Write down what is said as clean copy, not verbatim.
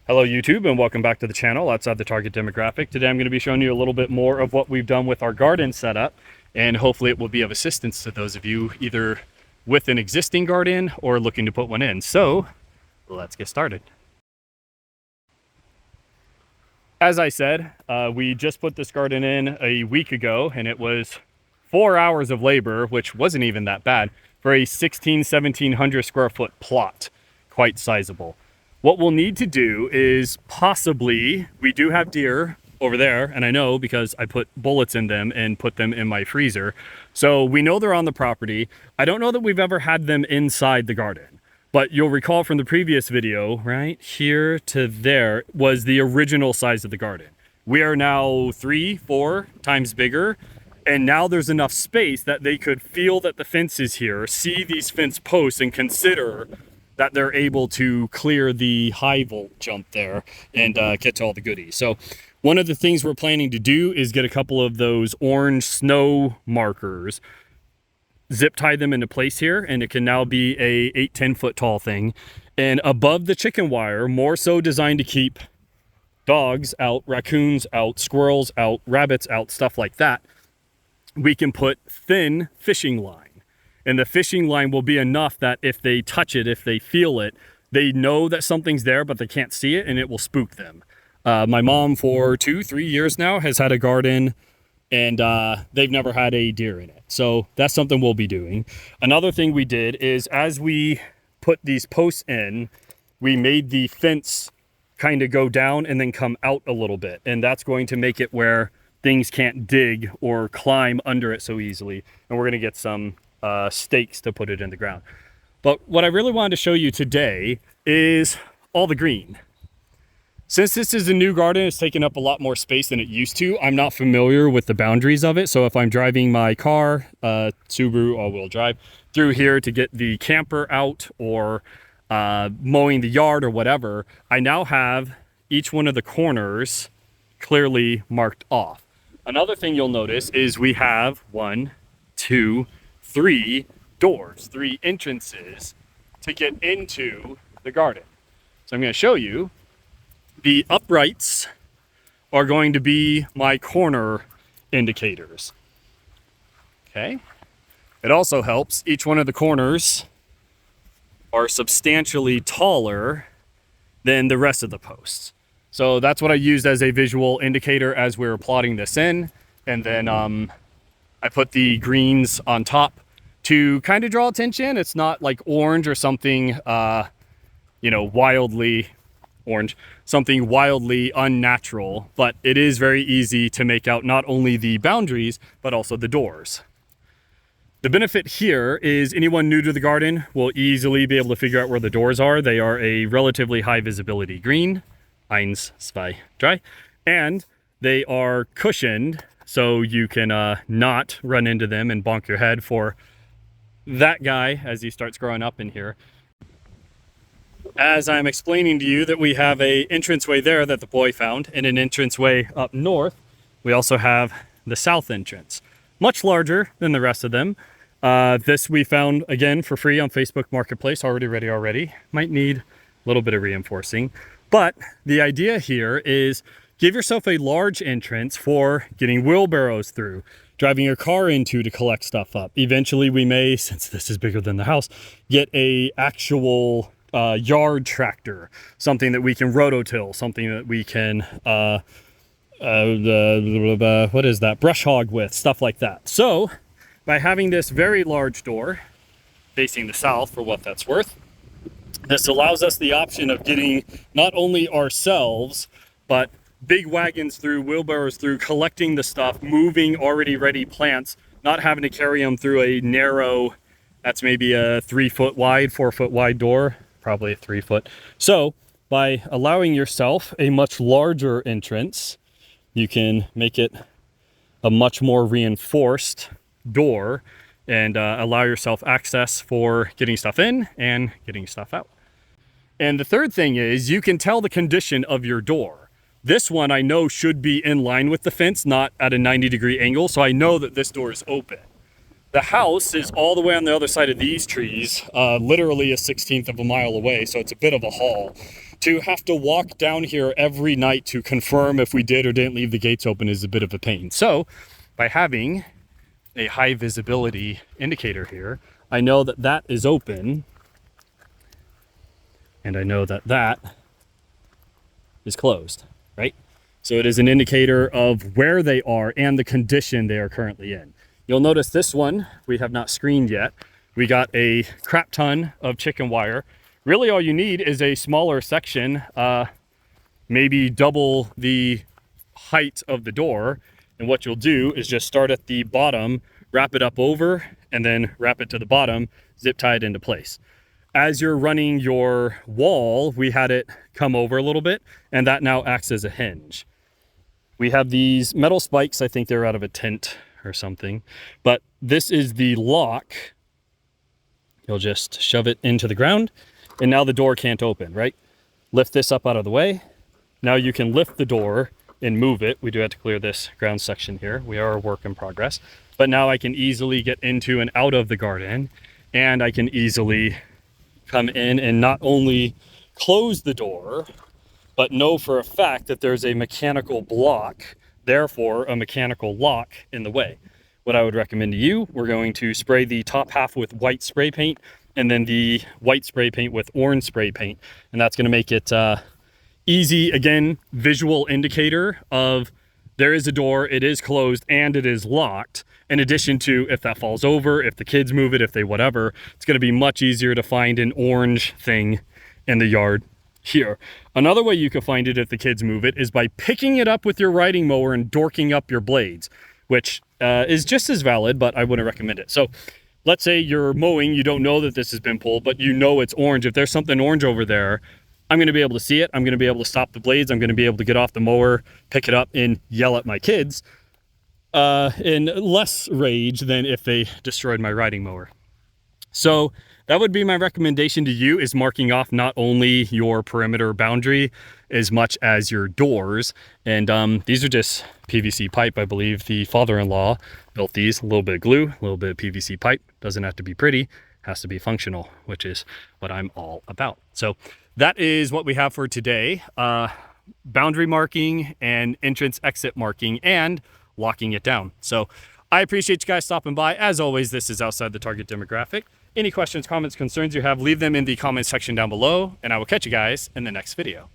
Hello YouTube and welcome back to the channel outside the target demographic. Today I'm going to be showing you a little bit more of what we've done with our garden setup, and hopefully it will be of assistance to those of you either with an existing garden or looking to put one in. So let's get started. As I said, we just put this garden in a week ago, and it was 4 hours of labor, which wasn't even that bad for a 1700 square foot plot. Quite sizable. What we'll need to do is possibly, we do have deer over there, and I know because I put bullets in them and put them in my freezer. So we know they're on the property. I don't know that we've ever had them inside the garden, but you'll recall from the previous video, right here to there was the original size of the garden. We are now 3-4 times bigger, and now there's enough space that they could feel that the fence is here, see these fence posts, and consider that they're able to clear the high volt jump there and get to all the goodies. So one of the things we're planning to do is get a couple of those orange snow markers, zip tie them into place here, and it can now be a 8-10 foot tall thing. And above the chicken wire, more so designed to keep dogs out, raccoons out, squirrels out, rabbits out, stuff like that, we can put thin fishing line. And the fishing line will be enough that if they touch it, if they feel it, they know that something's there, but they can't see it, and it will spook them. My mom for 2-3 years now has had a garden, and they've never had a deer in it. So that's something we'll be doing. Another thing we did is as we put these posts in, we made the fence kind of go down and then come out a little bit. And that's going to make it where things can't dig or climb under it so easily. And we're going to get some stakes to put it in the ground. But what I really wanted to show you today is all the green. Since this is a new garden, it's taken up a lot more space than it used to. I'm not familiar with the boundaries of it. So if I'm driving my car, Subaru all-wheel drive, through here to get the camper out or mowing the yard or whatever, I now have each one of the corners clearly marked off. Another thing you'll notice is we have 1, 2, 3 doors, 3 entrances to get into the garden. So I'm going to show you. The uprights are going to be my corner indicators. Okay. It also helps, each one of the corners are substantially taller than the rest of the posts. So that's what I used as a visual indicator as we were plotting this in. And then I put the greens on top to kind of draw attention. It's not like orange or something, wildly orange, something wildly unnatural, but it is very easy to make out not only the boundaries, but also the doors. The benefit here is anyone new to the garden will easily be able to figure out where the doors are. They are a relatively high visibility green, 1, 2, 3, and they are cushioned so you can not run into them and bonk your head for that guy as he starts growing up in here. As I'm explaining to you that we have a entranceway there that the boy found and an entranceway up north, we also have the south entrance, much larger than the rest of them. This we found again for free on Facebook Marketplace, already. Might need a little bit of reinforcing, but the idea here is give yourself a large entrance for getting wheelbarrows through, driving your car into to collect stuff up. Eventually we may, since this is bigger than the house, get a actual yard tractor, something that we can rototill, something that we can what is that, brush hog with, stuff like that. So by having this very large door facing the south, for what that's worth, this allows us the option of getting not only ourselves but big wagons through, wheelbarrows through, collecting the stuff, moving already ready plants, not having to carry them through a narrow, that's maybe a 3 foot wide, 4 foot wide door, probably a 3 foot. So by allowing yourself a much larger entrance, you can make it a much more reinforced door and allow yourself access for getting stuff in and getting stuff out. And the third thing is you can tell the condition of your door. This one I know should be in line with the fence, not at a 90-degree angle, so I know that this door is open. The house is all the way on the other side of these trees, literally a 1/16 of a mile away, so it's a bit of a haul To have to walk down here every night to confirm if we did or didn't leave the gates open is a bit of a pain. So by having a high visibility indicator here, I know that that is open, and I know that that is closed, right? So it is an indicator of where they are and the condition they are currently in. You'll notice this one we have not screened yet. We got a crap ton of chicken wire. Really all you need is a smaller section, maybe double the height of the door. And what you'll do is just start at the bottom, wrap it up over, and then wrap it to the bottom, zip tie it into place. As you're running your wall, we had it come over a little bit, and that now acts as a hinge. We have these metal spikes. I think they're out of a tent or something, but this is the lock. You'll just shove it into the ground, and now the door can't open, right? Lift this up out of the way. Now you can lift the door and move it. We do have to clear this ground section here. We are a work in progress, but now I can easily get into and out of the garden, and I can easily come in and not only close the door, but know for a fact that there's a mechanical block, therefore a mechanical lock in the way. What I would recommend to you, we're going to spray the top half with white spray paint, and then the white spray paint with orange spray paint. And that's gonna make it easy, again, visual indicator of there is a door, it is closed, and it is locked. In addition to if that falls over, if the kids move it, if they whatever, it's gonna be much easier to find an orange thing in the yard here. Another way you can find it if the kids move it is by picking it up with your riding mower and dorking up your blades, which is just as valid, but I wouldn't recommend it. So let's say you're mowing, you don't know that this has been pulled, but you know it's orange. If there's something orange over there, I'm gonna be able to see it. I'm gonna be able to stop the blades. I'm gonna be able to get off the mower, pick it up, and yell at my kids in less rage than if they destroyed my riding mower. So that would be my recommendation to you, is marking off not only your perimeter boundary as much as your doors. And these are just PVC pipe. I believe the father-in-law built these. A little bit of glue, a little bit of PVC pipe. Doesn't have to be pretty, has to be functional, which is what I'm all about. So that is what we have for today. Boundary marking and entrance exit marking and locking it down. So I appreciate you guys stopping by. As always, this is outside the target demographic. Any questions, comments, concerns you have, leave them in the comments section down below, and I will catch you guys in the next video.